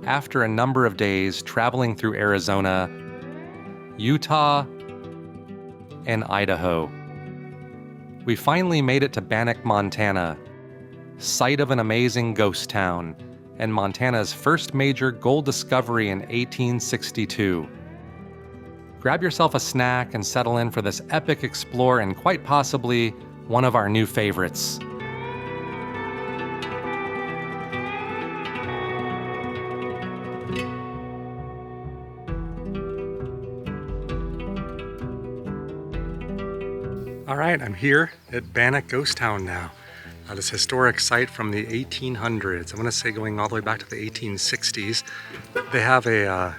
after a number of days traveling through Arizona, Utah, and Idaho, we finally made it to Bannack, Montana, site of an amazing ghost town and Montana's first major gold discovery in 1862. Grab yourself a snack and settle in for this epic explore and quite possibly one of our new favorites. All right, I'm here at Bannack Ghost Town now. This historic site from the 1800s. I'm gonna say going all the way back to the 1860s. They have a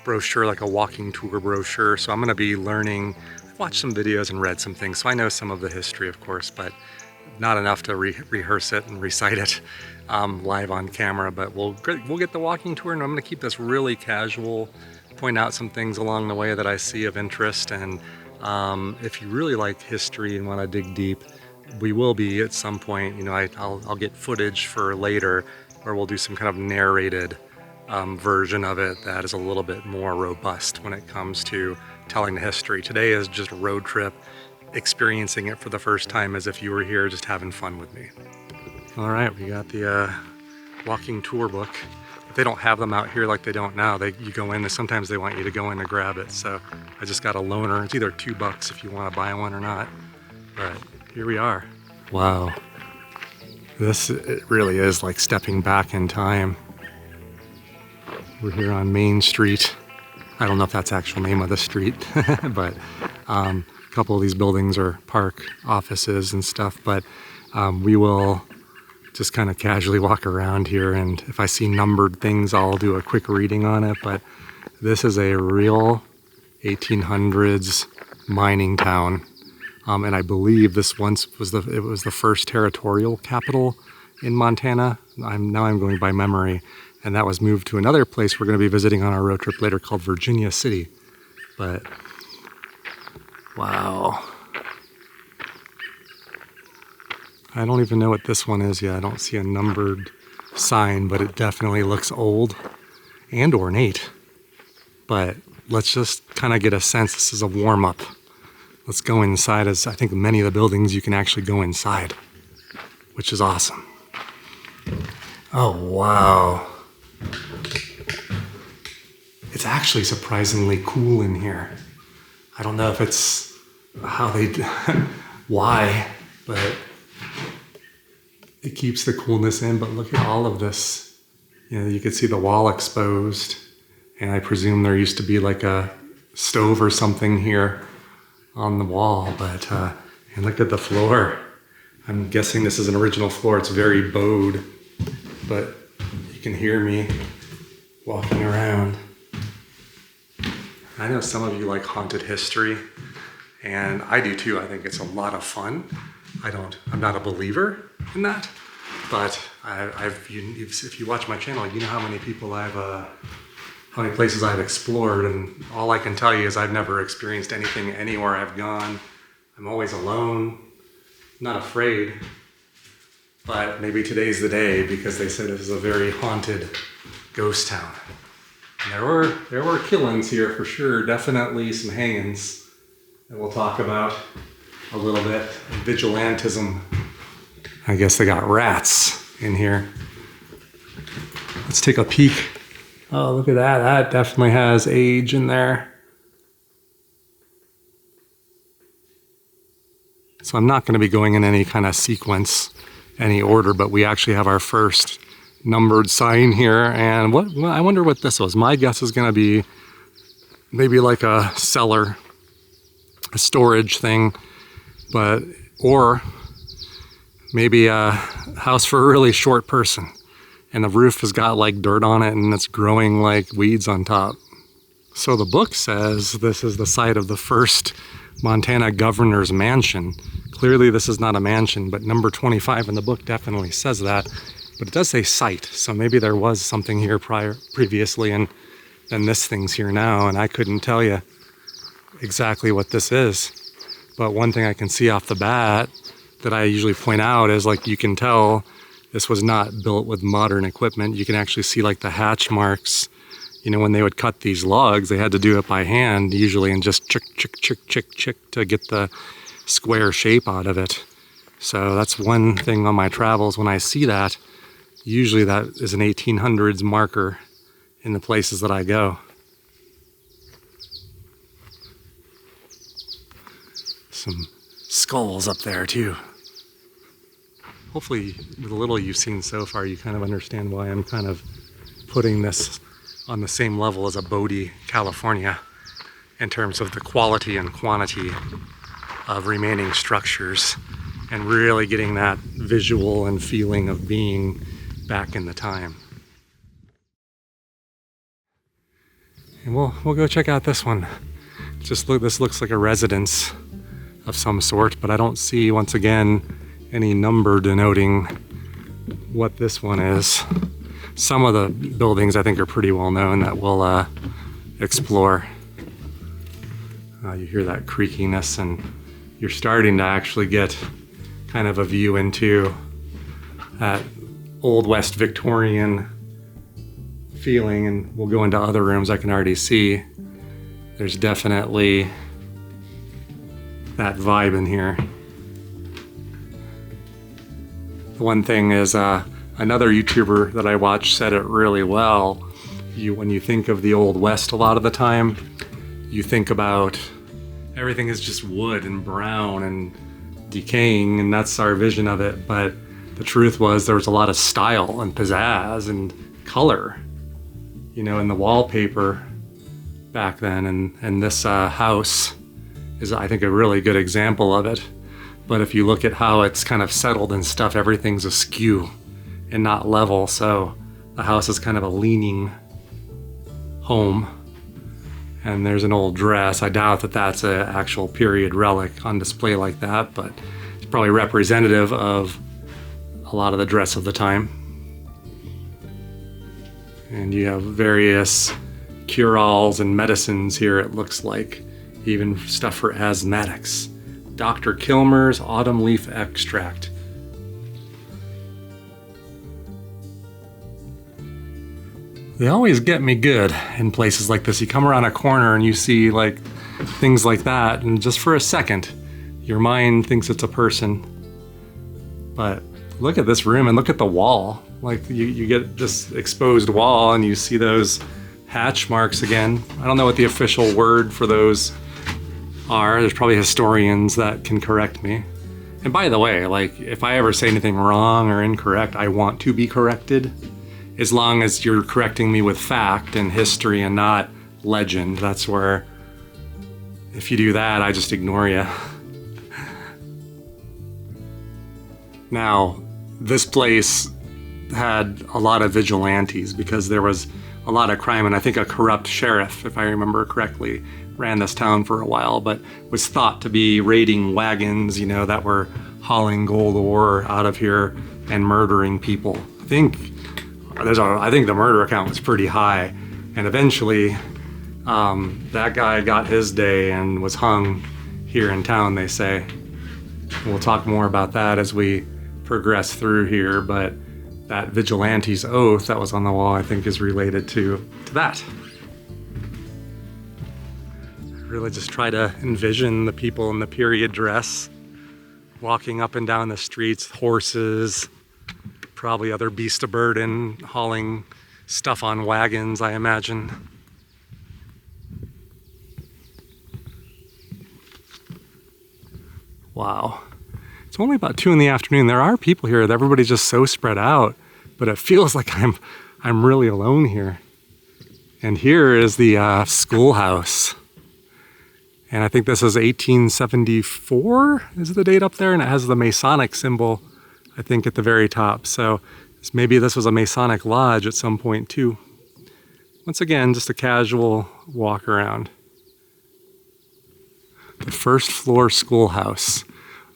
brochure, like a walking tour brochure, so I'm gonna be learning. I've watched some videos and read some things, so I know some of the history, of course, but not enough to rehearse it and recite it live on camera. But we'll get the walking tour, and I'm gonna keep this really casual, point out some things along the way that I see of interest. And if you really like history and want to dig deep, we will be at some point, you know, I'll get footage for later where we'll do some kind of narrated version of it that is a little bit more robust when it comes to telling the history. Today is just a road trip, experiencing it for the first time as if you were here just having fun with me. All right, we got the walking tour book. They don't have them out here like they don't now. You go in, and sometimes they want you to go in to grab it. So I just got a loaner. It's either $2 if you want to buy one or not. But here we are. Wow. It really is like stepping back in time. We're here on Main Street. I don't know if that's the actual name of the street, but a couple of these buildings are park offices and stuff. But we will just kind of casually walk around here, and if I see numbered things, I'll do a quick reading on it. But this is a real 1800s mining town, and I believe this once was the first territorial capital in Montana. I'm going by memory, and that was moved to another place we're going to be visiting on our road trip later called Virginia City. But wow. I don't even know what this one is yet. I don't see a numbered sign, but it definitely looks old and ornate. But let's just kind of get a sense. This is a warm-up. Let's go inside, as I think many of the buildings you can actually go inside, which is awesome. Oh, wow. It's actually surprisingly cool in here. I don't know if it's why, but it keeps the coolness in. But look at all of this. You know, you can see the wall exposed, and I presume there used to be like a stove or something here on the wall. But and look at the floor. I'm guessing this is an original floor. It's very bowed, but you can hear me walking around. I know some of you like haunted history, and I do too. I think it's a lot of fun. I'm not a believer in that, but if you watch my channel, you know how many places I've explored, and all I can tell you is I've never experienced anything anywhere I've gone. I'm always alone, not afraid, but maybe today's the day because they said this is a very haunted ghost town. And there were killings here for sure, definitely some hangings that we'll talk about a little bit. Vigilantism. I guess they got rats in here. Let's take a peek. Oh, look at that. That definitely has age in there. So I'm not going to be going in any kind of sequence, any order, but we actually have our first numbered sign here. And I wonder what this was. My guess is going to be maybe like a cellar, a storage thing, or maybe a house for a really short person. And the roof has got like dirt on it, and it's growing like weeds on top. So the book says this is the site of the first Montana governor's mansion. Clearly this is not a mansion, but number 25 in the book definitely says that. But it does say site, so maybe there was something here previously, and then this thing's here now, and I couldn't tell you exactly what this is. But one thing I can see off the bat that I usually point out is, like, you can tell This was not built with modern equipment. You can actually see like the hatch marks. You know, when they would cut these logs, they had to do it by hand usually and just chick, chick, chick, chick, chick to get the square shape out of it. So that's one thing on my travels. When I see that, usually that is an 1800s marker in the places that I go. Some skulls up there too. Hopefully with the little you've seen so far, you kind of understand why I'm kind of putting this on the same level as a Bodie, California, in terms of the quality and quantity of remaining structures and really getting that visual and feeling of being back in the time. And we'll go check out this one. This looks like a residence of some sort, but I don't see, once again, any number denoting what this one is. Some of the buildings I think are pretty well known that we'll explore. You hear that creakiness, and you're starting to actually get kind of a view into that Old West Victorian feeling, and we'll go into other rooms. I can already see there's definitely that vibe in here. The one thing is another YouTuber that I watch said it really well. When you think of the Old West a lot of the time, you think about everything is just wood and brown and decaying, and that's our vision of it. But the truth was there was a lot of style and pizzazz and color, you know, in the wallpaper back then. And this house is, I think, a really good example of it. But if you look at how it's kind of settled and stuff, everything's askew and not level. So the house is kind of a leaning home. And there's an old dress. I doubt that that's an actual period relic on display like that, but it's probably representative of a lot of the dress of the time. And you have various cure-alls and medicines here, it looks like. Even stuff for asthmatics. Dr. Kilmer's Autumn Leaf Extract. They always get me good in places like this. You come around a corner and you see like things like that, and just for a second, your mind thinks it's a person. But look at this room and look at the wall. Like you get this exposed wall and you see those hatch marks again. I don't know what the official word for those are. There's probably historians that can correct me. And by the way, like if I ever say anything wrong or incorrect, I want to be corrected. As long as you're correcting me with fact and history and not legend. That's where, if you do that, I just ignore you. Now, this place had a lot of vigilantes because there was a lot of crime, and I think a corrupt sheriff, if I remember correctly, ran this town for a while, but was thought to be raiding wagons, you know, that were hauling gold ore out of here and murdering people. I think the murder count was pretty high, and eventually that guy got his day and was hung here in town, they say. We'll talk more about that as we progress through here, but that vigilante's oath that was on the wall, I think, is related to that. Really just try to envision the people in the period dress walking up and down the streets, horses, probably other beasts of burden, hauling stuff on wagons, I imagine. Wow. It's only about 2 in the afternoon. There are people here. Everybody's just so spread out, but it feels like I'm really alone here. And here is the schoolhouse. And I think this is 1874 is the date up there, and it has the Masonic symbol, I think, at the very top. So maybe this was a Masonic lodge at some point too. Once again, just a casual walk around. The first floor schoolhouse.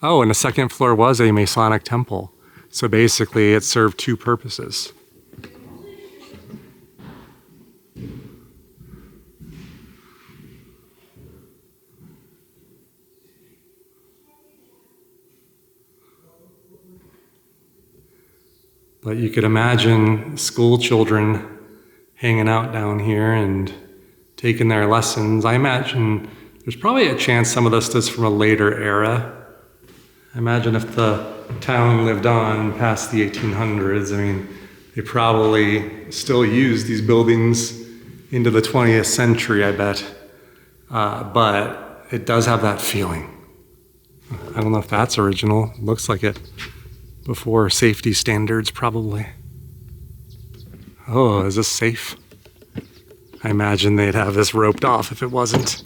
Oh, and the second floor was a Masonic temple. So basically it served 2 purposes. But you could imagine school children hanging out down here and taking their lessons. I imagine there's probably a chance some of this is from a later era. I imagine if the town lived on past the 1800s, I mean, they probably still use these buildings into the 20th century, I bet. But it does have that feeling. I don't know if that's original. It looks like it. Before safety standards, probably. Oh, is this safe? I imagine they'd have this roped off if it wasn't.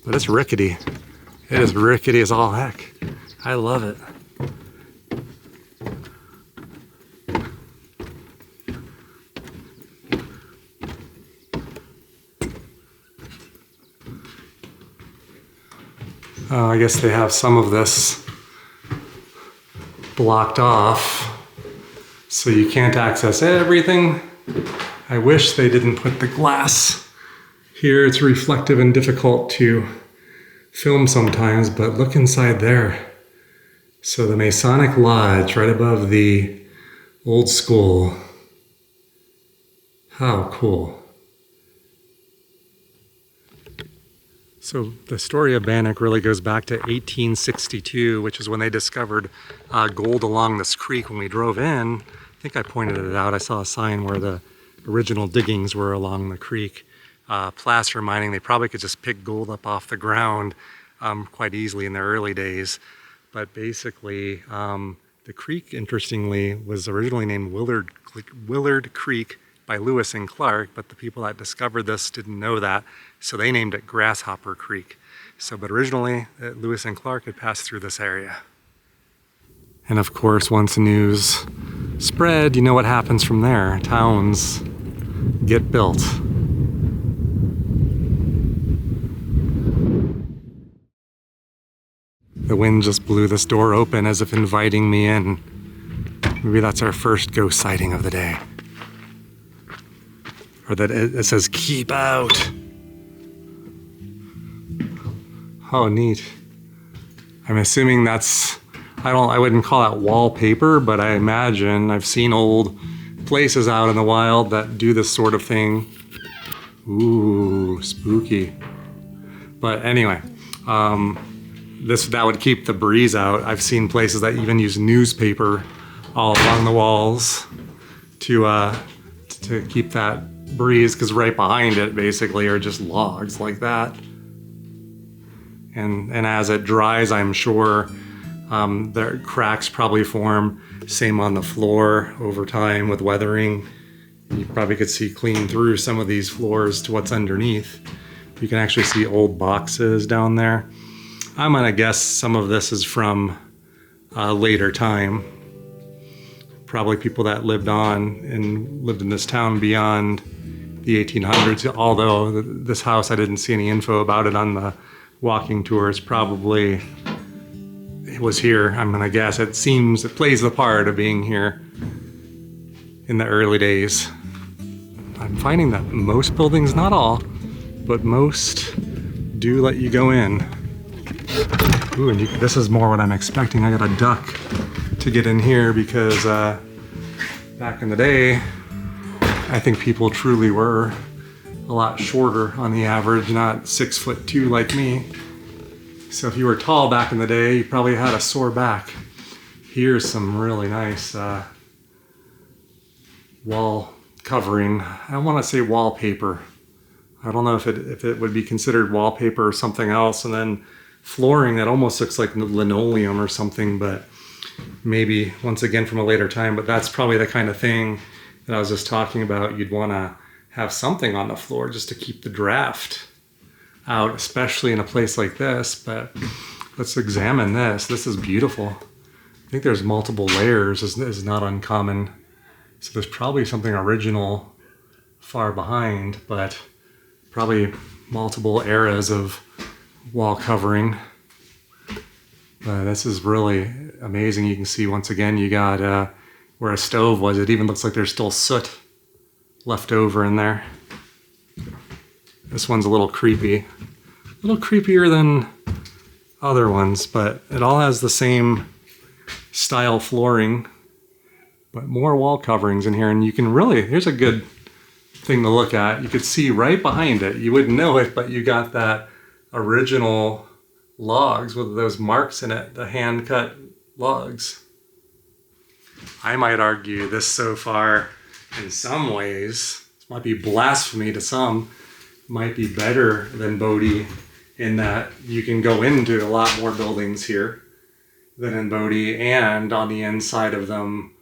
But it's rickety. It is rickety as all heck. I love it. I guess they have some of this blocked off, so you can't access everything. I wish they didn't put the glass here. It's reflective and difficult to film sometimes, but look inside there. So the Masonic Lodge right above the old school. How cool. So the story of Bannack really goes back to 1862, which is when they discovered gold along this creek. When we drove in, I think I pointed it out, I saw a sign where the original diggings were along the creek. Placer mining, they probably could just pick gold up off the ground quite easily in their early days. But basically, the creek, interestingly, was originally named Willard Creek by Lewis and Clark, but the people that discovered this didn't know that, so they named it Grasshopper Creek. But originally, Lewis and Clark had passed through this area. And of course, once the news spread, you know what happens from there. Towns get built. The wind just blew this door open as if inviting me in. Maybe that's our first ghost sighting of the day. Or that it says, keep out. Oh, neat. I'm assuming that's, I wouldn't call that wallpaper, but I imagine I've seen old places out in the wild that do this sort of thing. Ooh, spooky. But anyway, that would keep the breeze out. I've seen places that even use newspaper all along the walls to keep that breeze, because right behind it basically are just logs like that. And as it dries, I'm sure there cracks probably form. Same on the floor over time with weathering. You probably could see clean through some of these floors to what's underneath. You can actually see old boxes down there. I'm gonna guess some of this is from a later time. Probably people that lived in this town beyond the 1800s, although this house, I didn't see any info about it on the walking tours. Probably it was here, I'm gonna guess. It plays the part of being here in the early days. I'm finding that most buildings, not all, but most do let you go in. Ooh, and this is more what I'm expecting. I got a duck to get in here because back in the day, I think people truly were a lot shorter on the average, not 6'2" like me. So if you were tall back in the day, you probably had a sore back. Here's some really nice wall covering. I want to say wallpaper. I don't know if it would be considered wallpaper or something else. And then flooring that almost looks like linoleum or something, but maybe once again from a later time. But that's probably the kind of thing that I was just talking about. You'd want to have something on the floor just to keep the draft out, especially in a place like this. But let's examine this. This is beautiful. I think there's multiple layers. Is not uncommon. So there's probably something original far behind, but probably multiple eras of wall covering. This is really amazing. You can see once again, you got where a stove was. It even looks like there's still soot left over in there. This one's a little creepy. A little creepier than other ones, but it all has the same style flooring. But more wall coverings in here, and you can really, here's a good thing to look at. You could see right behind it. You wouldn't know it, but you got that original logs with those marks in it, the hand-cut logs. I might argue this so far, in some ways, this might be blasphemy to some, might be better than Bodie in that you can go into a lot more buildings here than in Bodie, and on the inside of them,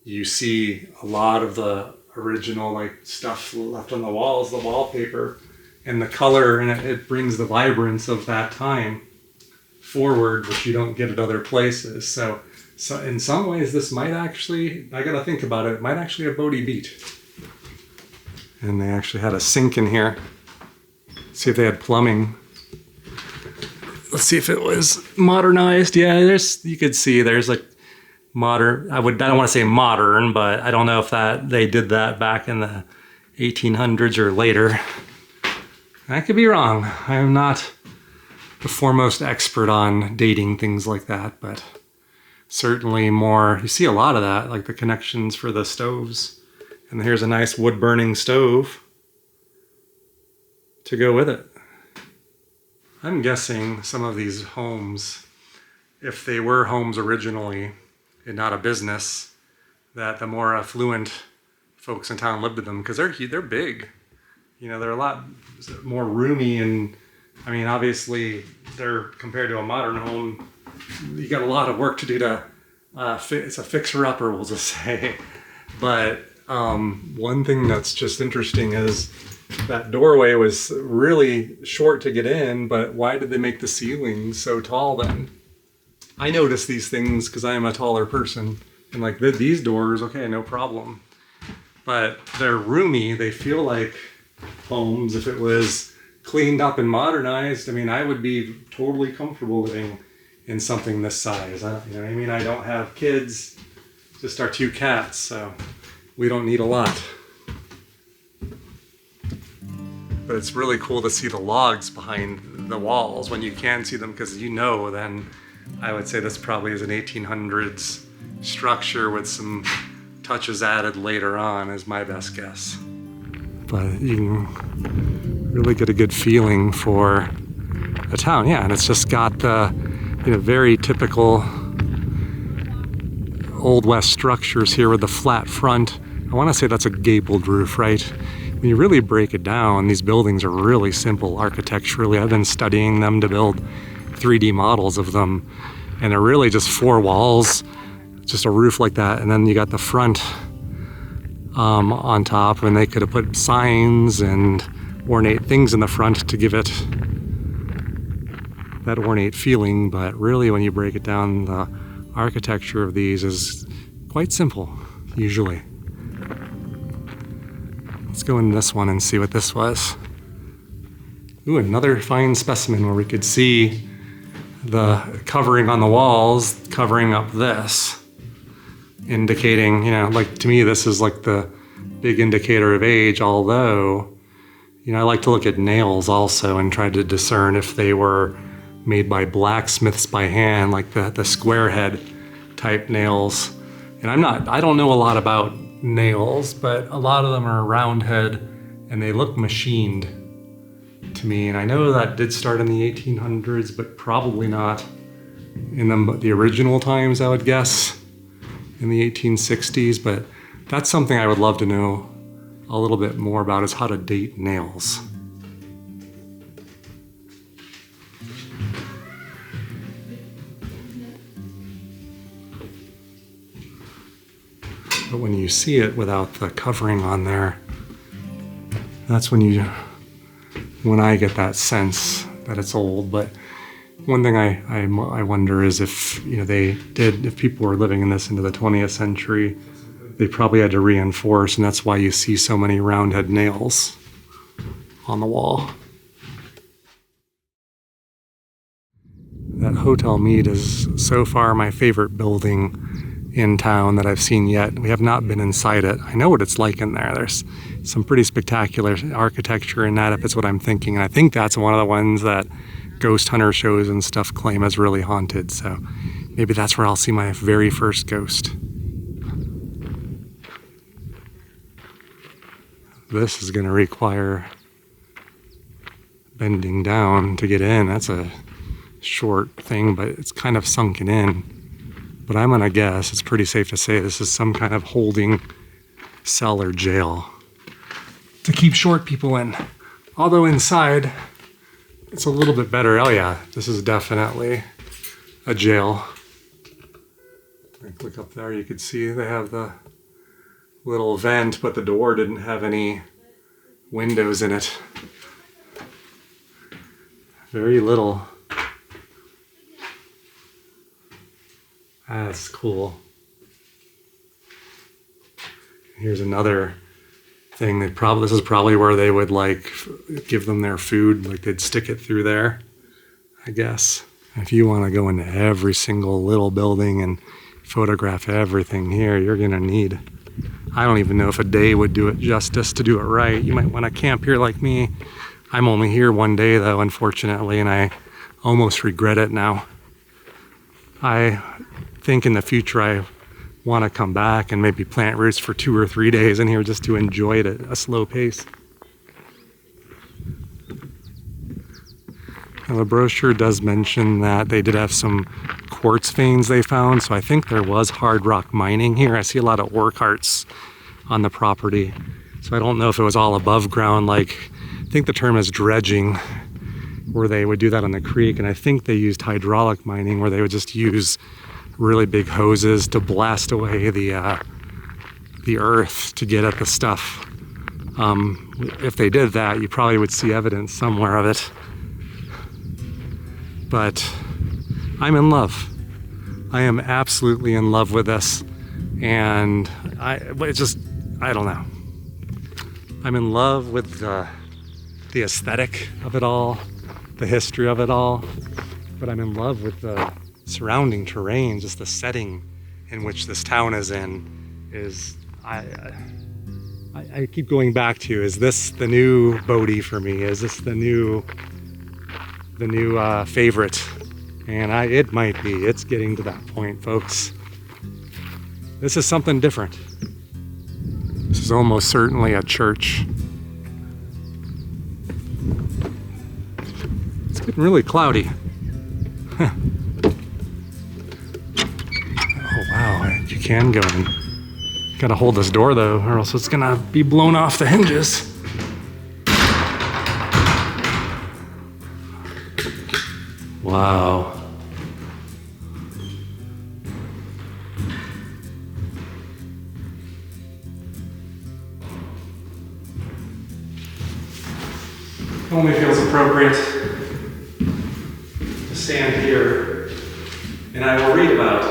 you see a lot of the original like stuff left on the walls, the wallpaper, and the color, and it brings the vibrance of that time forward, which you don't get at other places. So in some ways, this might actually, I gotta think about it, it might actually have Bodie beat. And they actually had a sink in here. See if they had plumbing. Let's see if it was modernized. Yeah, you could see there's like modern, I don't want to say modern, but I don't know if they did that back in the 1800s or later. I could be wrong. I am not the foremost expert on dating things like that, but certainly more, you see a lot of that, like the connections for the stoves. And here's a nice wood burning stove to go with it. I'm guessing some of these homes, if they were homes originally and not a business, that the more affluent folks in town lived in them, because they're big. You know, they're a lot more roomy, and I mean, obviously, they're compared to a modern home. You got a lot of work to do to. It's a fixer-upper, we'll just say. But one thing that's just interesting is that doorway was really short to get in, but why did they make the ceiling so tall then? I notice these things because I am a taller person, and like these doors, okay, no problem. But they're roomy. They feel like homes. If it was cleaned up and modernized, I mean, I would be totally comfortable living in something this size. You know what I mean? I don't have kids, just our 2 cats, so we don't need a lot. But it's really cool to see the logs behind the walls when you can see them, because then I would say this probably is an 1800s structure with some touches added later on, is my best guess. But you can really get a good feeling for the town, yeah, and it's just got the very typical Old West structures here with the flat front. I want to say that's a gabled roof, right? When you really break it down, these buildings are really simple architecturally. I've been studying them to build 3D models of them, and they're really just 4 walls, just a roof like that, and then you got the front on top, and they could have put signs and ornate things in the front to give it that ornate feeling. But really, when you break it down, the architecture of these is quite simple, usually. Let's go in this one and see what this was. Ooh, another fine specimen where we could see the covering on the walls covering up this, indicating, like to me, this is like the big indicator of age, although, I like to look at nails also and try to discern if they were made by blacksmiths by hand, like the square head type nails. And I don't know a lot about nails, but a lot of them are round head and they look machined to me. And I know that did start in the 1800s, but probably not in the original times, I would guess, in the 1860s. But that's something I would love to know a little bit more about, is how to date nails. But when you see it without the covering on there, that's when I get that sense that it's old. But one thing I wonder is if if people were living in this into the 20th century, they probably had to reinforce, and that's why you see so many round head nails on the wall. That Hotel Meade is so far my favorite building in town that I've seen yet. We have not been inside it. I know what it's like in there. There's some pretty spectacular architecture in that, if it's what I'm thinking. And I think that's one of the ones that ghost hunter shows and stuff claim as really haunted. So maybe that's where I'll see my very first ghost. This is going to require bending down to get in. That's a short thing, but it's kind of sunken in. But I'm going to guess, it's pretty safe to say this is some kind of holding cell or jail to keep short people in. Although inside, it's a little bit better. Oh yeah, this is definitely a jail. Look up there, you can see they have the little vent, but the door didn't have any windows in it. Very little. That's cool. Here's another thing. This is probably where they would like give them their food, like they'd stick it through there, I guess. If you want to go into every single little building and photograph everything here, you're gonna need, I don't even know if a day would do it justice to do it right. You might want to camp here like me. I'm only here one day though, unfortunately, and I almost regret it now. I think in the future I want to come back and maybe plant roots for 2 or 3 days in here just to enjoy it at a slow pace. Now, the brochure does mention that they did have some quartz veins they found, so I think there was hard rock mining here. I see a lot of ore carts on the property, so I don't know if it was all above ground, like I think the term is dredging, where they would do that on the creek, and I think they used hydraulic mining where they would just use really big hoses to blast away the earth to get at the stuff. If they did that, you probably would see evidence somewhere of it. But I'm in love. I am absolutely in love with this, and I don't know. I'm in love with the aesthetic of it all, the history of it all, but I'm in love with the surrounding terrain, just the setting in which this town is in. I keep going back to, is this the new Bodie for me? Is this the new favorite? And it might be. It's getting to that point, folks. This is something different. This is almost certainly a church. It's getting really cloudy. Oh wow, you can go in. Gotta hold this door though, or else it's gonna be blown off the hinges. Wow. Only feels appropriate to stand here, and I will read about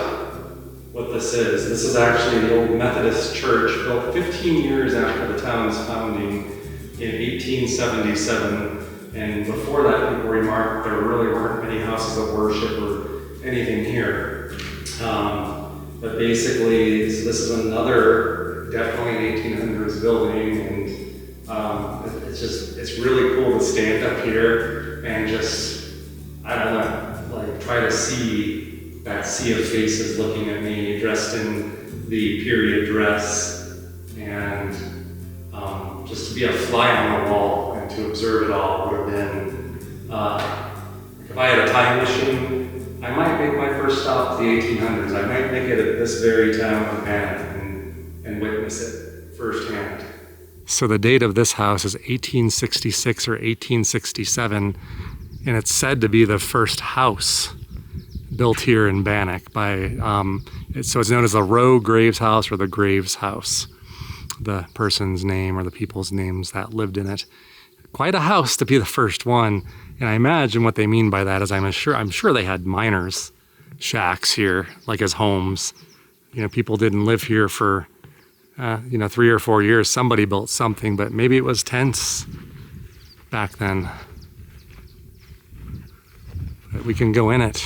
what this is. This is actually the old Methodist church, built 15 years after the town's founding in 1877. And before that, people remarked there really weren't many houses of worship or anything here. But basically, this is another definitely 1800s building, and it's really cool to stand up here and just, I don't know, like try to see that sea of faces looking at me, dressed in the period dress, and just to be a fly on the wall and to observe it all would have been, if I had a time machine, I might make my first stop to the 1800s. I might make it at this very town of Bannack and witness it firsthand. So the date of this house is 1866 or 1867, and it's said to be the first house built here in Bannack by, so it's known as the Rowe Graves House or the Graves House, the person's name or the people's names that lived in it. Quite a house to be the first one, and I imagine what they mean by that is I'm sure they had miners' shacks here, like as homes. You know, people didn't live here for 3 or 4 years. Somebody built something, but maybe it was tents back then. But we can go in it.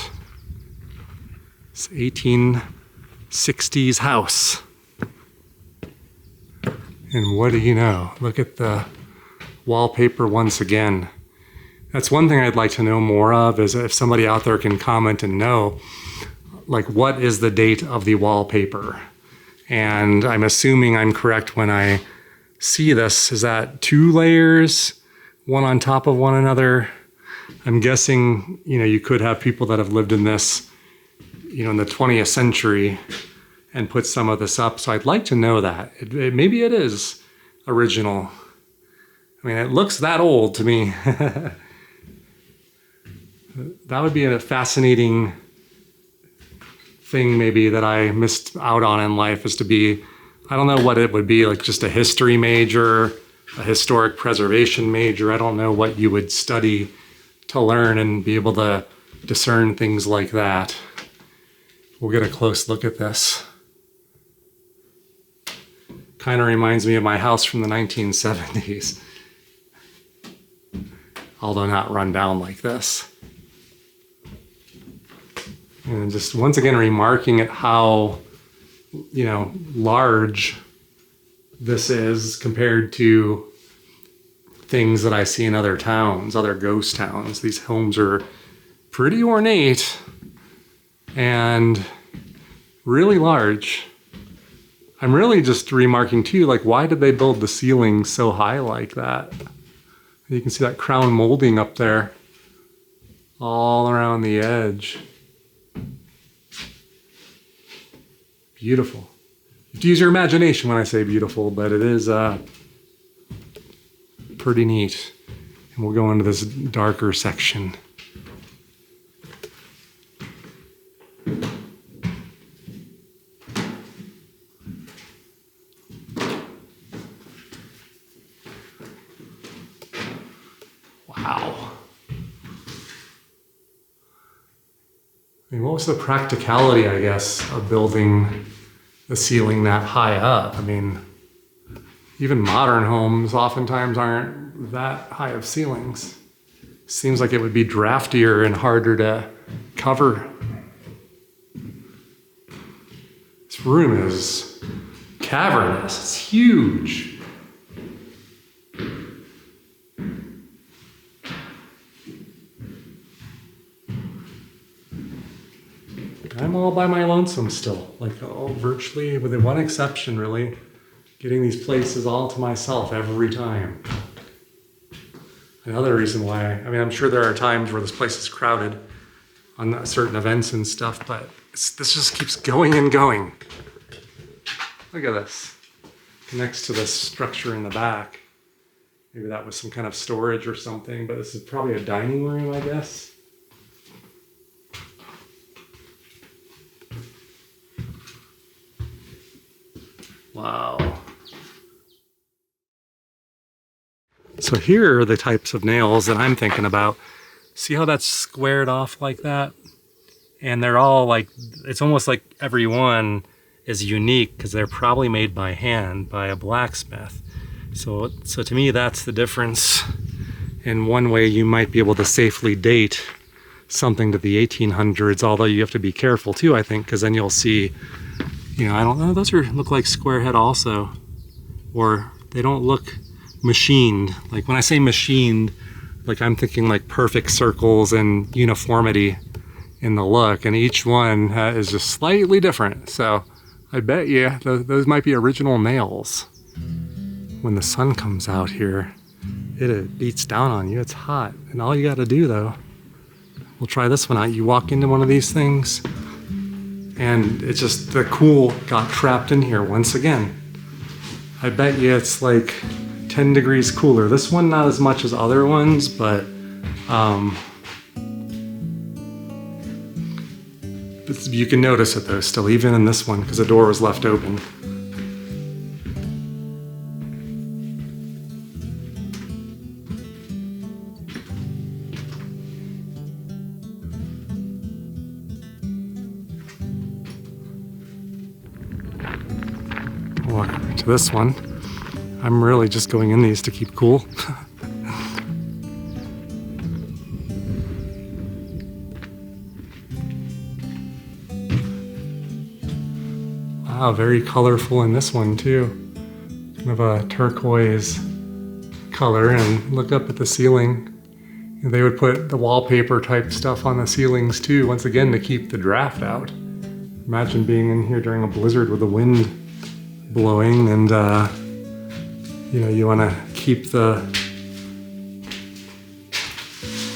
It's 1860s house. And what do you know? Look at the wallpaper once again. That's one thing I'd like to know more of, is if somebody out there can comment and know, like, what is the date of the wallpaper? And I'm assuming I'm correct when I see this. Is that 2 layers, one on top of one another? I'm guessing, you could have people that have lived in this, in the 20th century and put some of this up. So I'd like to know that. Maybe it is original. I mean, it looks that old to me. That would be a fascinating thing maybe that I missed out on in life, is to be, I don't know what it would be, like just a history major, a historic preservation major. I don't know what you would study to learn and be able to discern things like that. We'll get a close look at this. Kind of reminds me of my house from the 1970s. Although not run down like this. And just once again remarking at how, large this is compared to things that I see in other towns, other ghost towns. These homes are pretty ornate and really large. I'm really just remarking too, like, why did they build the ceiling so high like that? You can see that crown molding up there all around the edge. Beautiful. You have to use your imagination when I say beautiful, but it is pretty neat. And we'll go into this darker section. Wow. I mean, what was the practicality, I guess, of building the ceiling that high up? I mean, even modern homes oftentimes aren't that high of ceilings. Seems like it would be draftier and harder to cover. This room is cavernous. It's huge. I'm all by my lonesome still, virtually, with one exception, really, getting these places all to myself every time. Another reason why, I'm sure there are times where this place is crowded on certain events and stuff, but this just keeps going and going. Look at this. Connects to this structure in the back. Maybe that was some kind of storage or something, but this is probably a dining room, I guess. Wow. So here are the types of nails that I'm thinking about. See how that's squared off like that? And they're all it's almost like every one is unique because they're probably made by hand by a blacksmith. So to me, that's the difference. In one way, you might be able to safely date something to the 1800s, although you have to be careful too, I think, because then you'll see, I don't know, those look like square head also, or they don't look machined. Like when I say machined, I'm thinking perfect circles and uniformity in the look, and each one is just slightly different. So I bet you those might be original nails. When the sun comes out here, it beats down on you. It's hot, and all you got to do though, we'll try this one out. You walk into one of these things, and it's just the cool got trapped in here once again. I bet you it's 10 degrees cooler. This one not as much as other ones, but you can notice it though still, even in this one, because the door was left open. To this one, I'm really just going in these to keep cool. Wow, very colorful in this one too. Kind of a turquoise color, and look up at the ceiling. They would put the wallpaper type stuff on the ceilings too, once again to keep the draft out. Imagine being in here during a blizzard with the wind blowing and You know, you want to keep the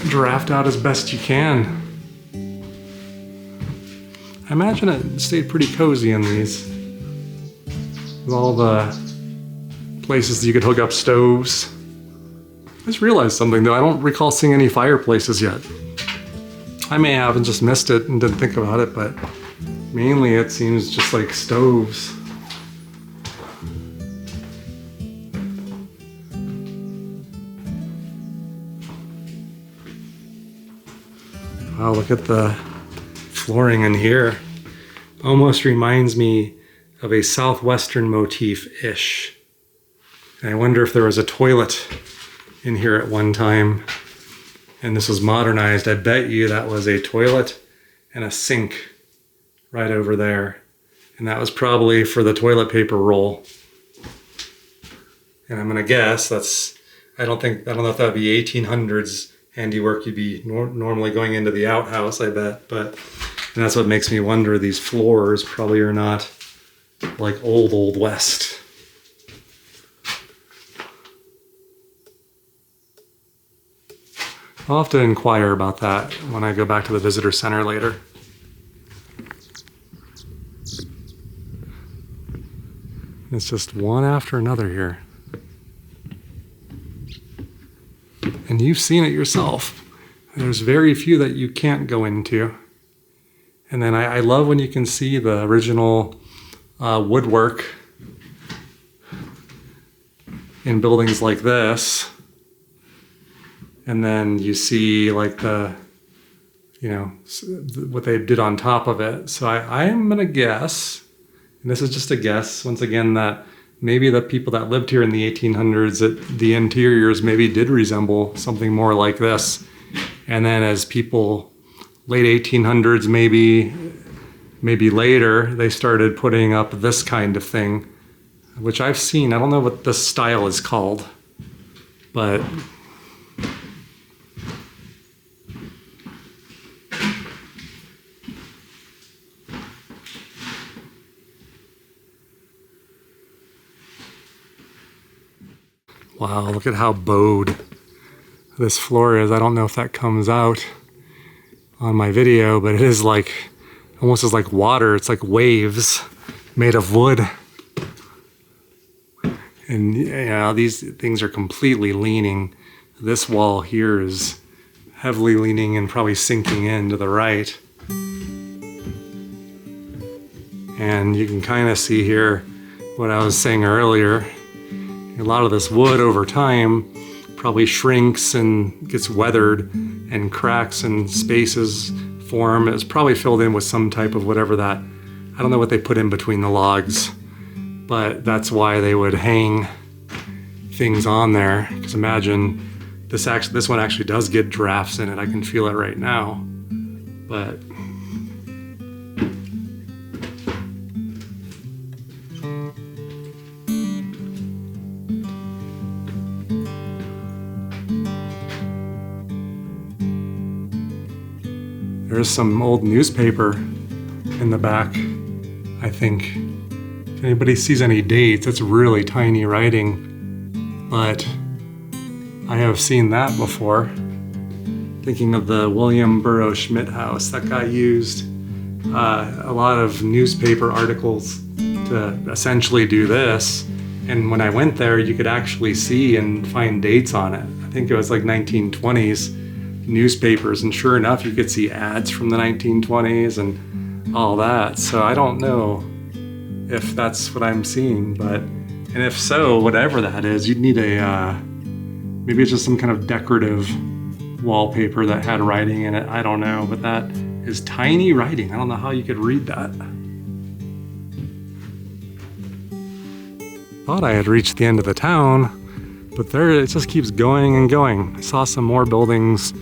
draft out as best you can. I imagine it stayed pretty cozy in these, with all the places you could hook up stoves. I just realized something though, I don't recall seeing any fireplaces yet. I may have and just missed it and didn't think about it, but mainly it seems just like stoves. Wow, look at the flooring in here. Almost reminds me of a southwestern motif-ish. And I wonder if there was a toilet in here at one time and this was modernized. I bet you that was a toilet and a sink right over there. And that was probably for the toilet paper roll. And I'm gonna guess I don't know if that would be 1800s handiwork. You'd be normally going into the outhouse, I bet. And that's what makes me wonder, these floors probably are not like old West. I'll have to inquire about that when I go back to the visitor center later. It's just one after another here. And you've seen it yourself. There's very few that you can't go into. And then I love when you can see the original woodwork in buildings like this. And then you see like what they did on top of it. So I'm gonna guess, and this is just a guess, once again, that maybe the people that lived here in the 1800s, that the interiors maybe did resemble something more like this. And then as people, late 1800s, maybe later, they started putting up this kind of thing, which I've seen. I don't know what this style is called, but wow, look at how bowed this floor is. I don't know if that comes out on my video, but it is like, almost as like water. It's like waves made of wood. And these things are completely leaning. This wall here is heavily leaning and probably sinking in to the right. And you can kind of see here what I was saying earlier. A lot of this wood over time probably shrinks and gets weathered, and cracks and spaces form. It's probably filled in with some type of whatever that, I don't know what they put in between the logs, but that's why they would hang things on there. Because imagine this one actually does get drafts in it. I can feel it right now, but there's some old newspaper in the back, I think. If anybody sees any dates, it's really tiny writing, but I have seen that before. Thinking of the William Burroughs Schmidt house, that guy used a lot of newspaper articles to essentially do this. And when I went there, you could actually see and find dates on it. I think it was like 1920s. Newspapers, and sure enough, you could see ads from the 1920s and all that. So I don't know if that's what I'm seeing, and if so, whatever that is, you'd need maybe it's just some kind of decorative wallpaper that had writing in it. I don't know, but that is tiny writing. I don't know how you could read that. Thought I had reached the end of the town, but there it just keeps going and going. I saw some more buildings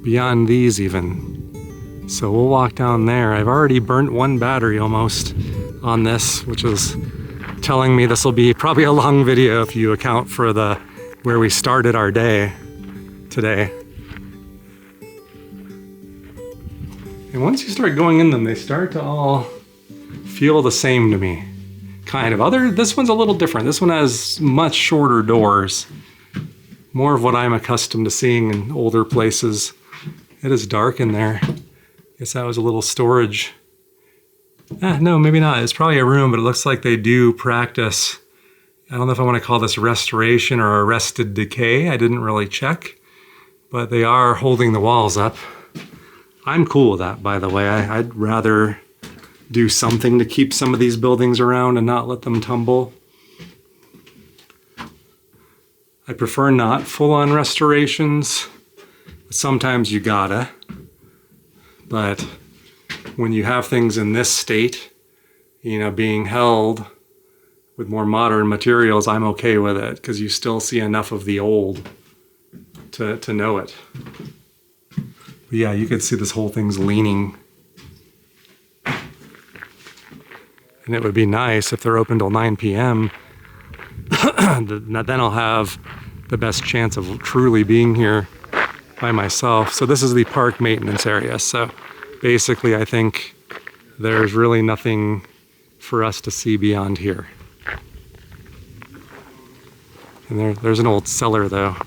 beyond these even. So we'll walk down there. I've already burnt one battery almost on this, which is telling me this will be probably a long video if you account for where we started our day today. And once you start going in them, they start to all feel the same to me. kind of. This one's a little different. This one has much shorter doors. More of what I'm accustomed to seeing in older places. It is dark in there. Guess that was a little storage. No, maybe not. It's probably a room, but it looks like they do practice. I don't know if I want to call this restoration or arrested decay. I didn't really check, but they are holding the walls up. I'm cool with that, by the way. I'd rather do something to keep some of these buildings around and not let them tumble. I prefer not full-on restorations. Sometimes you gotta. But when you have things in this state, you know, being held with more modern materials, I'm okay with it because you still see enough of the old to know it. But yeah, you could see this whole thing's leaning. And it would be nice if they're open till 9 p.m. Then I'll have the best chance of truly being here by myself. So this is the park maintenance area. So basically I think there's really nothing for us to see beyond here. And there's an old cellar though,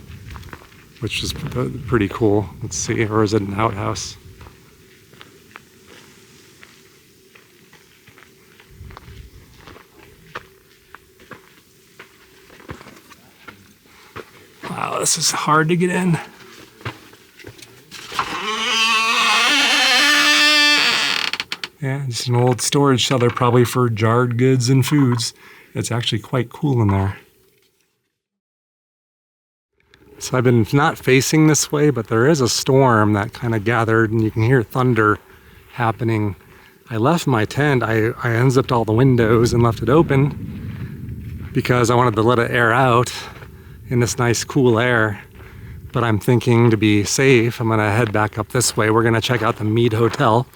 which is pretty cool. Let's see, or is it an outhouse? Wow, this is hard to get in. Yeah, it's an old storage cellar, probably for jarred goods and foods. It's actually quite cool in there. So I've been not facing this way, but there is a storm that kind of gathered and you can hear thunder happening. I left my tent, I unzipped all the windows and left it open because I wanted to let it air out in this nice cool air. But I'm thinking to be safe, I'm gonna head back up this way. We're gonna check out the Meade Hotel.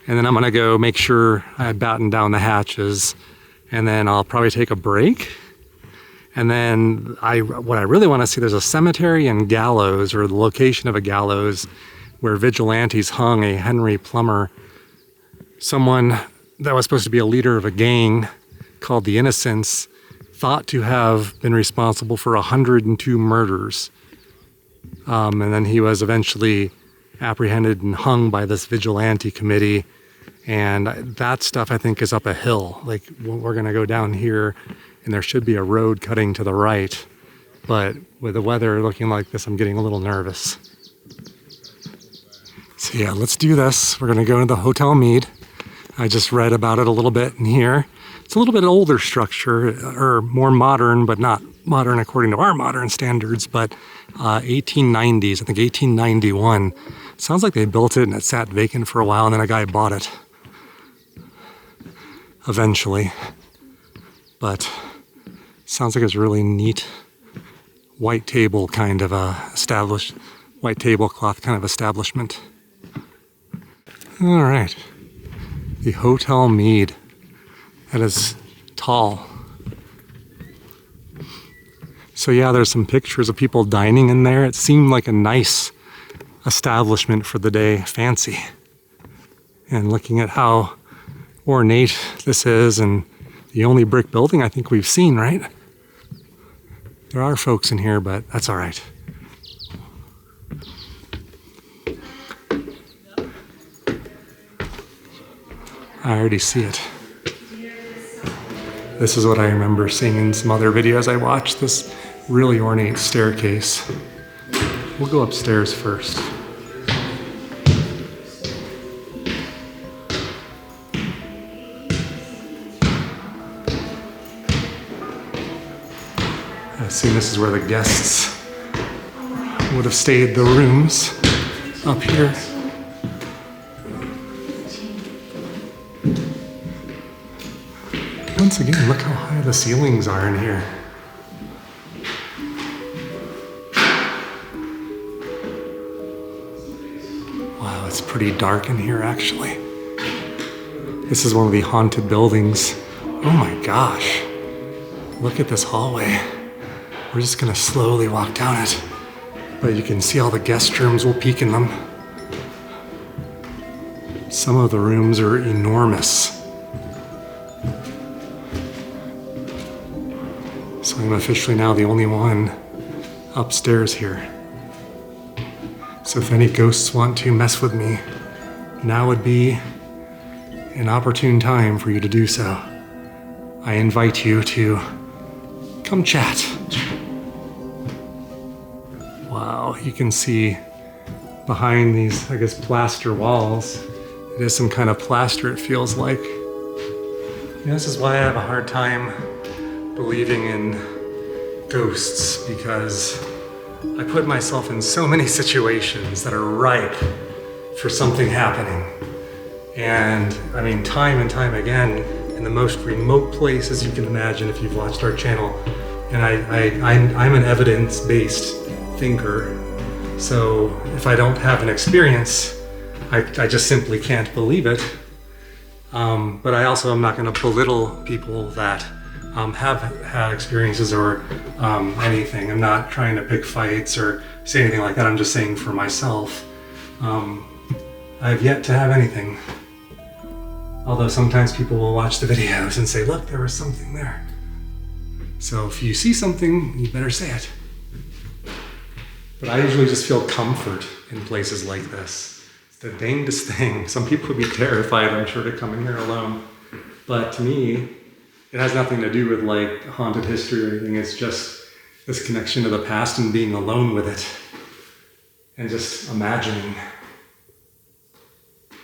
And then I'm gonna go make sure I batten down the hatches. And then I'll probably take a break. And then what I really wanna see, there's a cemetery in Gallows, or the location of a gallows, where vigilantes hung a Henry Plummer, someone that was supposed to be a leader of a gang called the Innocents, thought to have been responsible for 102 murders. And then he was eventually apprehended and hung by this vigilante committee. And that stuff I think is up a hill. Like we're gonna go down here and there should be a road cutting to the right. But with the weather looking like this, I'm getting a little nervous. So yeah, let's do this. We're gonna go to the Hotel Meade. I just read about it a little bit in here. It's a little bit older structure, or more modern, but not modern according to our modern standards, but 1890s, I think 1891. Sounds like they built it and it sat vacant for a while and then a guy bought it eventually. But sounds like it's really neat white table kind of white tablecloth kind of establishment. All right, the Hotel Meade. That is tall. So yeah, there's some pictures of people dining in there. It seemed like a nice establishment for the day, fancy. And looking at how ornate this is, and the only brick building I think we've seen, right? There are folks in here, but that's all right. I already see it. This is what I remember seeing in some other videos I watched, this really ornate staircase. We'll go upstairs first. I assume this is where the guests would have stayed, the rooms up here. Once again, look how high the ceilings are in here. Wow, it's pretty dark in here actually. This is one of the haunted buildings. Oh my gosh. Look at this hallway. We're just gonna slowly walk down it. But you can see all the guest rooms, we'll peek in them. Some of the rooms are enormous. So I'm officially now the only one upstairs here. So if any ghosts want to mess with me, now would be an opportune time for you to do so. I invite you to come chat. Wow, you can see behind these, I guess, plaster walls. It is some kind of plaster, it feels like. And this is why I have a hard time believing in ghosts, because I put myself in so many situations that are ripe for something happening. And I mean, time and time again, in the most remote places you can imagine if you've watched our channel. And I'm an evidence-based thinker. So if I don't have an experience, I just simply can't believe it. But I also am not going to belittle people that have had experiences or anything. I'm not trying to pick fights or say anything like that. I'm just saying for myself, I've yet to have anything. Although sometimes people will watch the videos and say, look, there was something there. So if you see something, you better say it. But I usually just feel comfort in places like this. It's the dangest thing. Some people would be terrified, I'm sure, to come in here alone. But to me, it has nothing to do with like haunted history or anything. It's just this connection to the past and being alone with it. And just imagining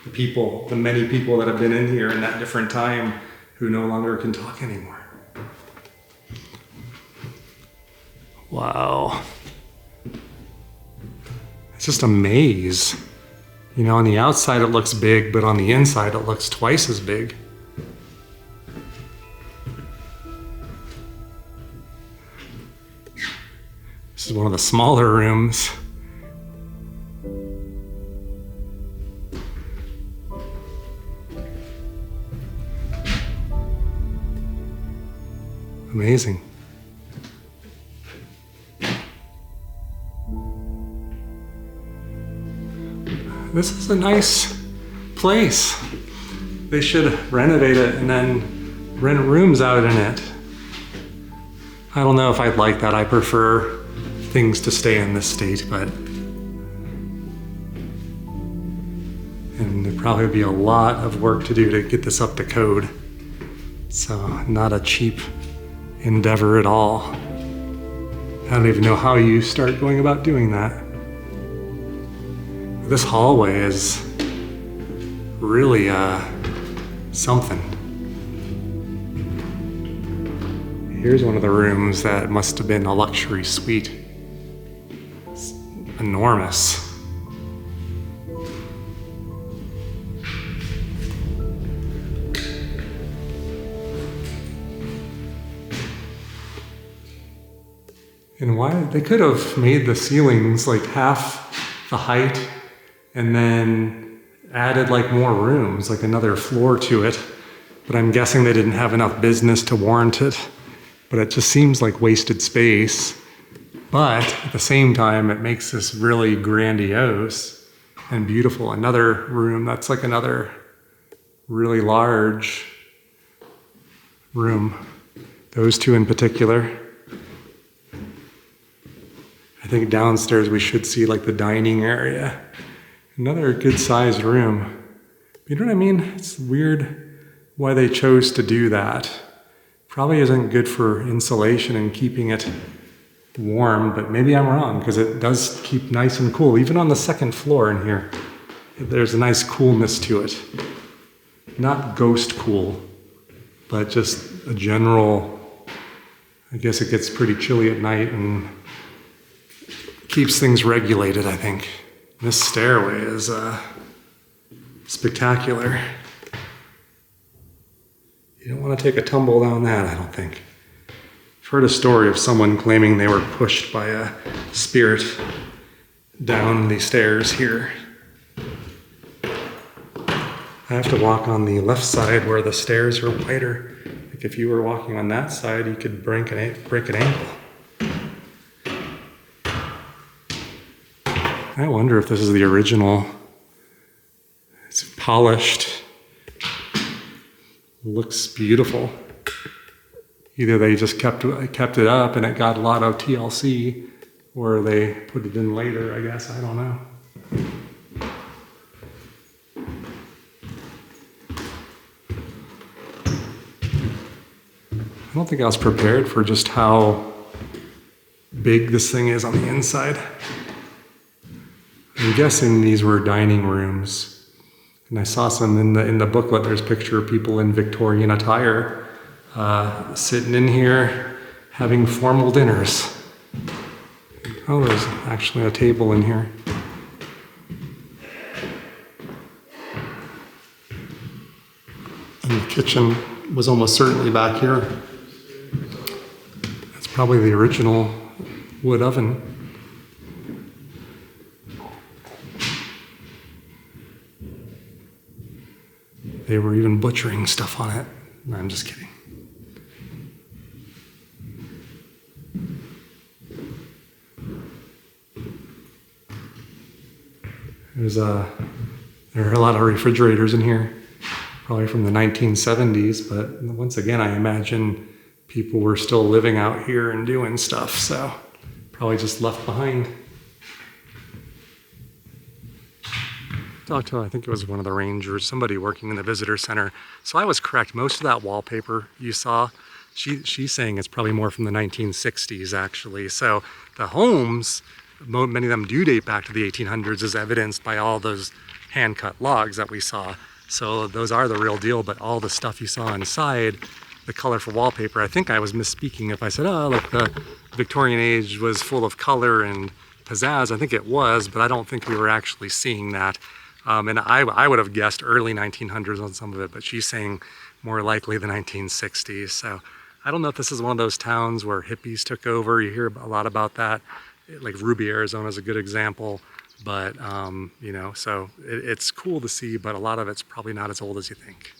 the people, the many people that have been in here in that different time who no longer can talk anymore. Wow. It's just a maze. You know, on the outside it looks big, but on the inside it looks twice as big. This is one of the smaller rooms. Amazing. This is a nice place. They should renovate it and then rent rooms out in it. I don't know if I'd like that. I prefer things to stay in this state, but and there'd probably be a lot of work to do to get this up to code. So not a cheap endeavor at all. I don't even know how you start going about doing that. This hallway is really something. Here's one of the rooms that must have been a luxury suite. It's enormous. And why they could have made the ceilings like half the height and then added like more rooms, like another floor to it. But I'm guessing they didn't have enough business to warrant it. But it just seems like wasted space. But at the same time, it makes this really grandiose and beautiful. Another room, that's like another really large room. Those two in particular. I think downstairs we should see like the dining area. Another good sized room. You know what I mean? It's weird why they chose to do that. Probably isn't good for insulation and keeping it warm, but maybe I'm wrong because it does keep nice and cool. Even on the second floor in here, there's a nice coolness to it. Not ghost cool, but just a general, I guess it gets pretty chilly at night and keeps things regulated, I think. This stairway is spectacular. You don't want to take a tumble down that, I don't think. I've heard a story of someone claiming they were pushed by a spirit down the stairs here. I have to walk on the left side where the stairs are wider. Like if you were walking on that side, you could break an ankle. I wonder if this is the original. It's polished. Looks beautiful. Either they just kept it up and it got a lot of TLC, or they put it in later, I guess. I don't know. I don't think I was prepared for just how big this thing is on the inside. I'm guessing these were dining rooms. And I saw some in the booklet. There's a picture of people in Victorian attire sitting in here having formal dinners. Oh, there's actually a table in here. And the kitchen was almost certainly back here. That's probably the original wood oven. They were even butchering stuff on it. No, I'm just kidding. There are a lot of refrigerators in here, probably from the 1970s, but once again, I imagine people were still living out here and doing stuff, so probably just left behind. Talked to, I think it was one of the rangers, somebody working in the visitor center. So I was correct. Most of that wallpaper you saw, she's saying it's probably more from the 1960s, actually. So the homes, many of them do date back to the 1800s, as evidenced by all those hand-cut logs that we saw. So those are the real deal, but all the stuff you saw inside, the colorful wallpaper, I think I was misspeaking if I said, oh, like the Victorian age was full of color and pizzazz. I think it was, but I don't think we were actually seeing that. And I would have guessed early 1900s on some of it, but she's saying more likely the 1960s. So I don't know if this is one of those towns where hippies took over. You hear a lot about that. Like Ruby, Arizona is a good example. But, you know, so it's cool to see, but a lot of it's probably not as old as you think.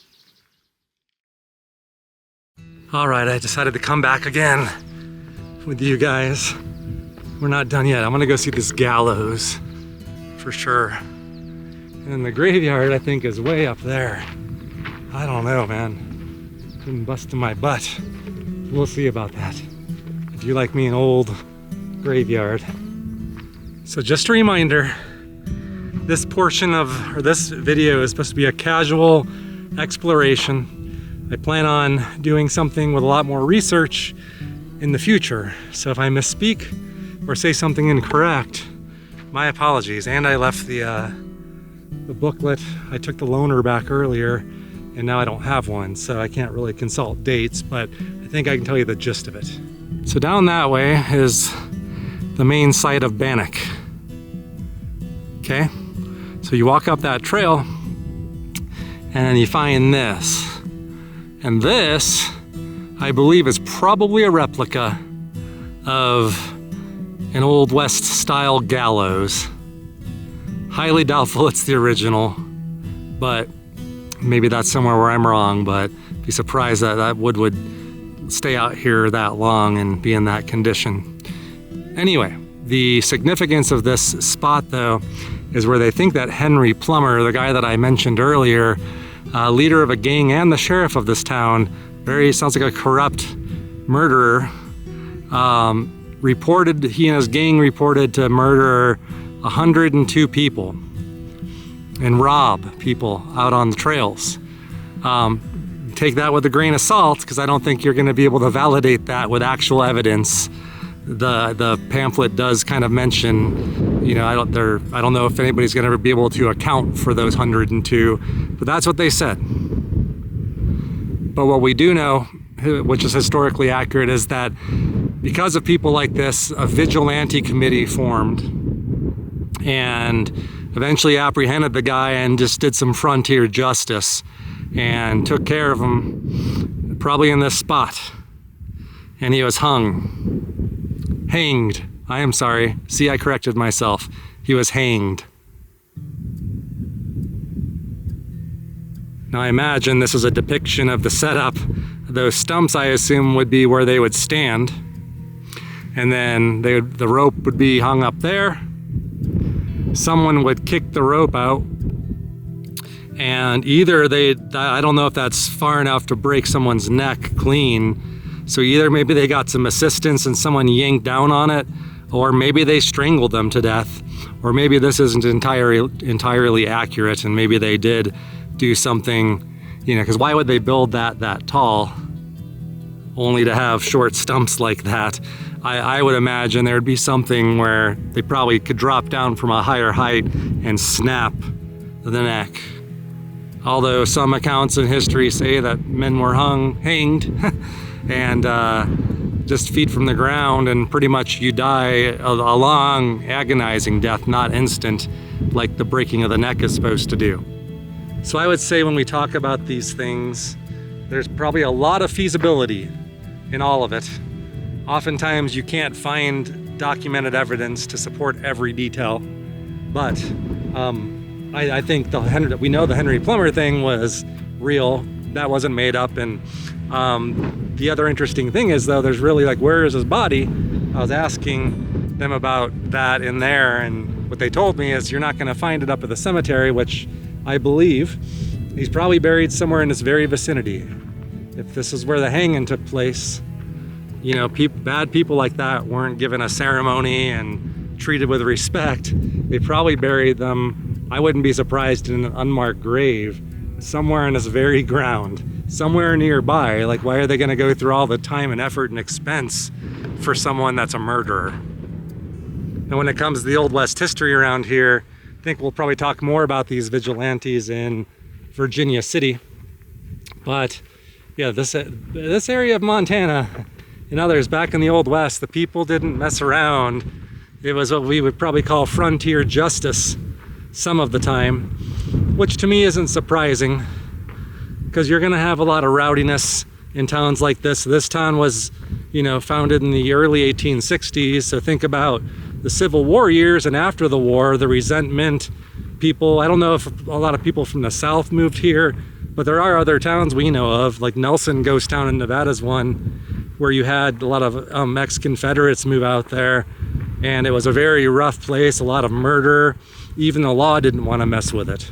All right, I decided to come back again with you guys. We're not done yet. I'm gonna go see this Gallows for sure. And the graveyard, I think, is way up there. I don't know, man. Been busting my butt. We'll see about that. If you like me, an old graveyard. So just a reminder, this portion of, or this video is supposed to be a casual exploration. I plan on doing something with a lot more research in the future. So if I misspeak or say something incorrect, my apologies. And I left the booklet. I took the loaner back earlier and now I don't have one, so I can't really consult dates, but I think I can tell you the gist of it. So down that way is the main site of Bannack. Okay, so you walk up that trail and you find this. And this, I believe, is probably a replica of an Old West style gallows. Highly doubtful it's the original, but maybe that's somewhere where I'm wrong, but be surprised that that wood would stay out here that long and be in that condition. Anyway, the significance of this spot though is where they think that Henry Plummer, the guy that I mentioned earlier, leader of a gang and the sheriff of this town, sounds like a corrupt murderer, he and his gang reported to murder 102 people and rob people out on the trails. Take that with a grain of salt, because I don't think you're going to be able to validate that with actual evidence. The pamphlet does kind of mention, you know, I don't know if anybody's going to ever be able to account for those 102, but that's what they said. But what we do know, which is historically accurate, is that because of people like this, a vigilante committee formed and eventually apprehended the guy and just did some frontier justice and took care of him, probably in this spot. And he was hanged. I am sorry. See, I corrected myself. He was hanged. Now I imagine this is a depiction of the setup. Those stumps, I assume, would be where they would stand. And then the rope would be hung up there. Someone would kick the rope out. And either I don't know if that's far enough to break someone's neck clean, So either maybe they got some assistance and someone yanked down on it, or maybe they strangled them to death, or maybe this isn't entirely accurate and maybe they did do something, you know, because why would they build that tall only to have short stumps like that? I would imagine there'd be something where they probably could drop down from a higher height and snap the neck. Although some accounts in history say that men were hanged and just feet from the ground, and pretty much you die a long, agonizing death, not instant, like the breaking of the neck is supposed to do. So I would say when we talk about these things, there's probably a lot of feasibility in all of it. Oftentimes you can't find documented evidence to support every detail, but I think we know the Henry Plummer thing was real. That wasn't made up. And the other interesting thing is, though, there's really like, where is his body? I was asking them about that in there, and what they told me is you're not going to find it up at the cemetery, which I believe. He's probably buried somewhere in this very vicinity. If this is where the hanging took place, you know, bad people like that weren't given a ceremony and treated with respect. They probably buried them, I wouldn't be surprised, in an unmarked grave somewhere in this very ground, somewhere nearby. Like, why are they going to go through all the time and effort and expense for someone that's a murderer? And when it comes to the Old West history around here, I think we'll probably talk more about these vigilantes in Virginia City. But yeah, this area of Montana and others back in the Old West, the people didn't mess around. It was what we would probably call frontier justice some of the time, which to me isn't surprising, because you're going to have a lot of rowdiness in towns like this. This town was, you know, founded in the early 1860s, so think about the Civil War years, and after the war, the resentment, people, I don't know if a lot of people from the South moved here, but there are other towns we know of, like Nelson Ghost Town in Nevada is one, where you had a lot of ex-Confederates move out there, and it was a very rough place, a lot of murder. Even the law didn't want to mess with it.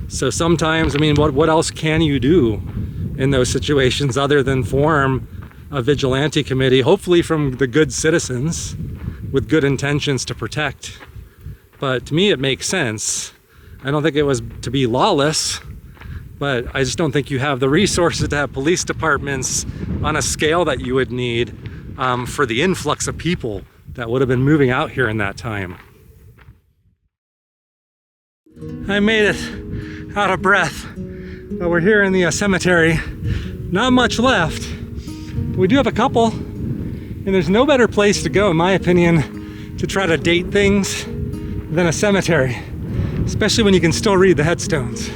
So sometimes, I mean, what else can you do in those situations other than form a vigilante committee, hopefully from the good citizens with good intentions to protect? But to me, it makes sense. I don't think it was to be lawless, but I just don't think you have the resources to have police departments on a scale that you would need for the influx of people that would have been moving out here in that time. I made it out of breath, but we're here in the cemetery. Not much left. We do have a couple, and there's no better place to go, in my opinion, to try to date things than a cemetery, especially when you can still read the headstones.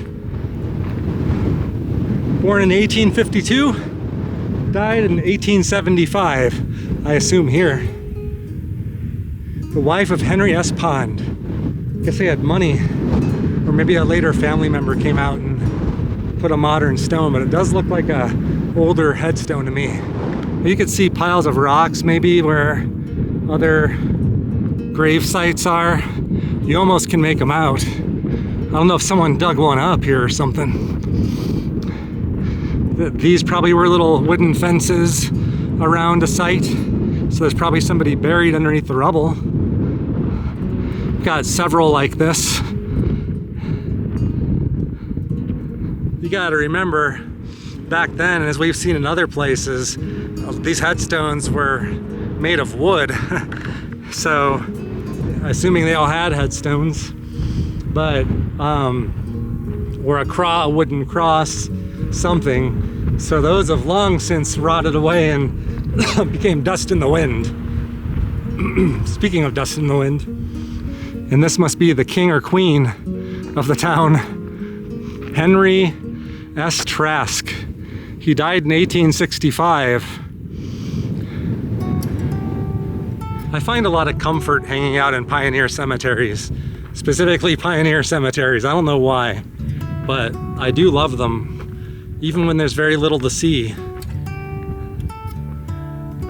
Born in 1852, died in 1875, I assume here. The wife of Henry S. Pond. I guess they had money, or maybe a later family member came out and put a modern stone, but it does look like a older headstone to me. You could see piles of rocks maybe where other grave sites are. You almost can make them out. I don't know if someone dug one up here or something. These probably were little wooden fences around a site, so there's probably somebody buried underneath the rubble. Got several like this. You gotta remember, back then, as we've seen in other places, these headstones were made of wood. So, assuming they all had headstones, but, or a wooden cross, something. So those have long since rotted away and became dust in the wind. Speaking of dust in the wind, and this must be the king or queen of the town, Henry S. Trask. He died in 1865. I find a lot of comfort hanging out in pioneer cemeteries, specifically pioneer cemeteries. I don't know why, but I do love them, even when there's very little to see.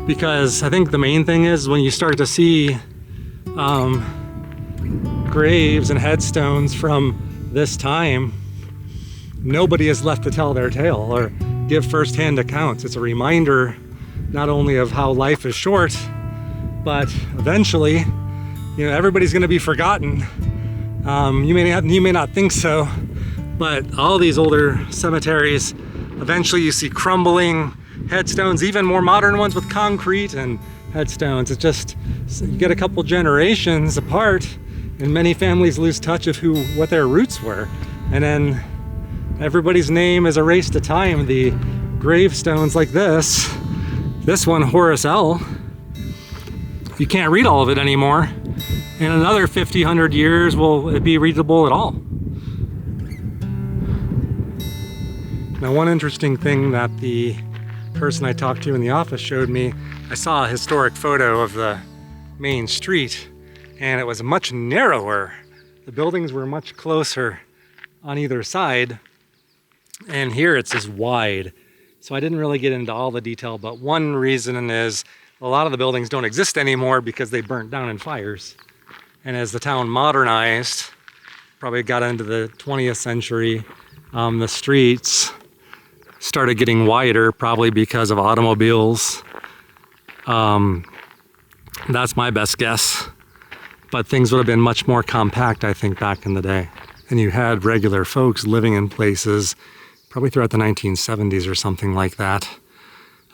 Because I think the main thing is when you start to see graves and headstones from this time, nobody is left to tell their tale or give first-hand accounts. It's a reminder not only of how life is short, but eventually, you know, everybody's going to be forgotten. You may not think so, but all these older cemeteries, eventually you see crumbling headstones, even more modern ones with concrete and headstones. It's just, you get a couple generations apart and many families lose touch of what their roots were. And then everybody's name is erased to time. The gravestones like this one, Horace L., you can't read all of it anymore. In another 50, 100 years, will it be readable at all? Now, one interesting thing that the person I talked to in the office showed me, I saw a historic photo of the main street, and it was much narrower. The buildings were much closer on either side, and here it's just wide. So I didn't really get into all the detail, but one reason is a lot of the buildings don't exist anymore because they burnt down in fires. And as the town modernized, probably got into the 20th century, the streets started getting wider, probably because of automobiles. That's my best guess. But things would have been much more compact, I think, back in the day. And you had regular folks living in places probably throughout the 1970s or something like that.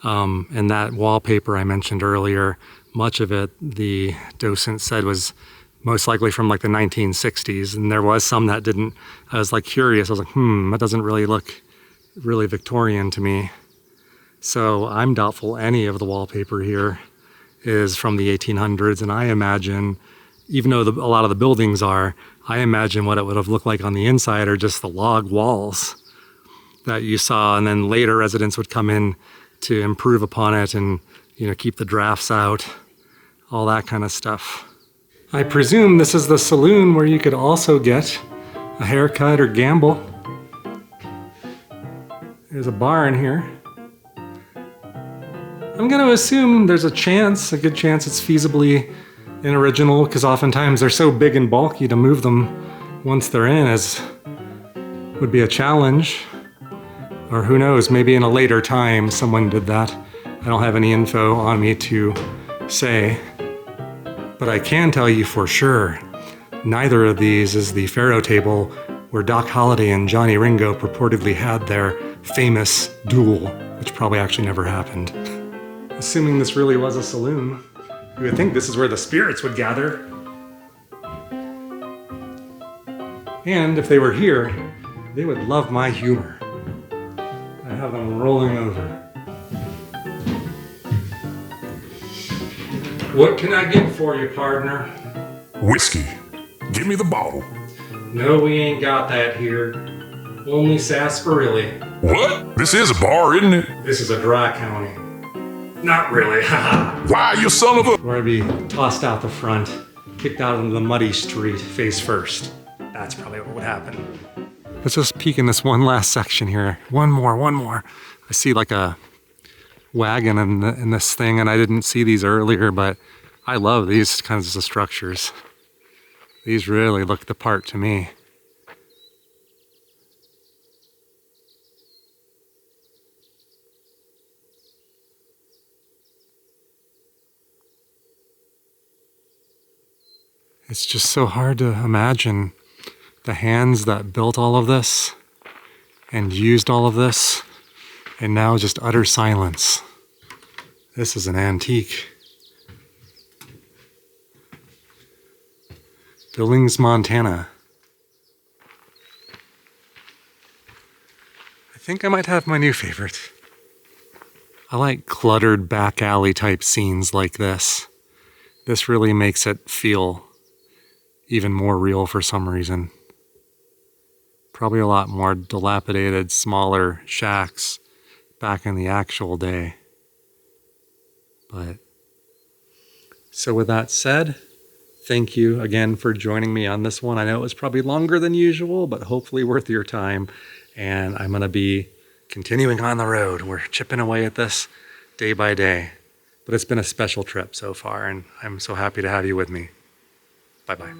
And that wallpaper I mentioned earlier, much of it, the docent said, was most likely from like the 1960s. And there was some that didn't. I was like curious. I was like, that doesn't really look really Victorian to me. So I'm doubtful any of the wallpaper here is from the 1800s. And I imagine, even though a lot of the buildings are, I imagine what it would have looked like on the inside are just the log walls that you saw. And then later residents would come in to improve upon it and, you know, keep the drafts out, all that kind of stuff. I presume this is the saloon where you could also get a haircut or gamble. There's a bar in here. I'm going to assume there's a good chance it's feasibly an original, because oftentimes they're so big and bulky to move them once they're in would be a challenge. Or who knows, maybe in a later time someone did that. I don't have any info on me to say. But I can tell you for sure, neither of these is the Faro table where Doc Holliday and Johnny Ringo purportedly had their famous duel, which probably actually never happened. Assuming this really was a saloon, you would think this is where the spirits would gather. And if they were here, they would love my humor. I have them rolling over. What can I get for you, partner? Whiskey. Give me the bottle. No, we ain't got that here. Only sarsaparilla. What? This is a bar, isn't it? This is a dry county. Not really, haha. Why, you son of a... We're gonna be tossed out the front, kicked out into the muddy street, face first. That's probably what would happen. Let's just peek in this one last section here. One more. I see like a wagon in this thing, and I didn't see these earlier, but I love these kinds of structures. These really look the part to me. It's just so hard to imagine the hands that built all of this and used all of this, and now just utter silence. This is an antique. Billings, Montana. I think I might have my new favorite. I like cluttered back alley type scenes like this. This really makes it feel even more real for some reason. Probably a lot more dilapidated, smaller shacks back in the actual day. But so with that said, thank you again for joining me on this one. I know it was probably longer than usual, but hopefully worth your time. And I'm gonna be continuing on the road. We're chipping away at this day by day. But it's been a special trip so far, and I'm so happy to have you with me. Bye-bye.